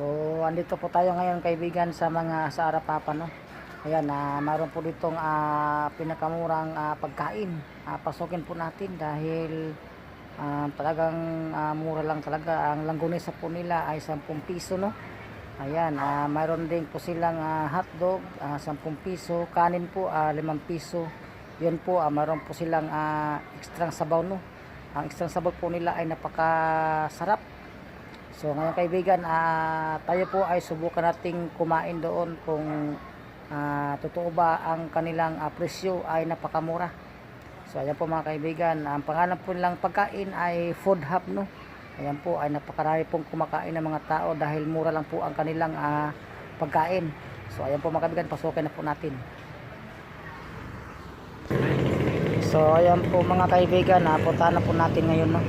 So, andito po tayo ngayon kaibigan sa Arapapa, no. Ayan, mayroon po ditong pinakamurang pagkain. Pasukin po natin dahil talagang mura lang talaga. Ang langgonesa po nila ay 10 piso, no. Ayan, mayroon din po silang hotdog, 10 piso. Kanin po, 5 piso. Yun po, mayroon po silang extra sabaw, no. Ang extra sabaw po nila ay napakasarap. So ngayon kaibigan, tayo po ay subukan nating kumain doon kung totoo ba ang kanilang presyo ay napakamura. So ayan po mga kaibigan, ang pangalan po nilang pagkain ay Food Hub, no. Ayan po ay napakarami pong kumakain ng mga tao dahil mura lang po ang kanilang pagkain. So ayan po mga kaibigan, pasukin na po natin. So ayan po mga kaibigan, puntahan na po natin ngayon, no.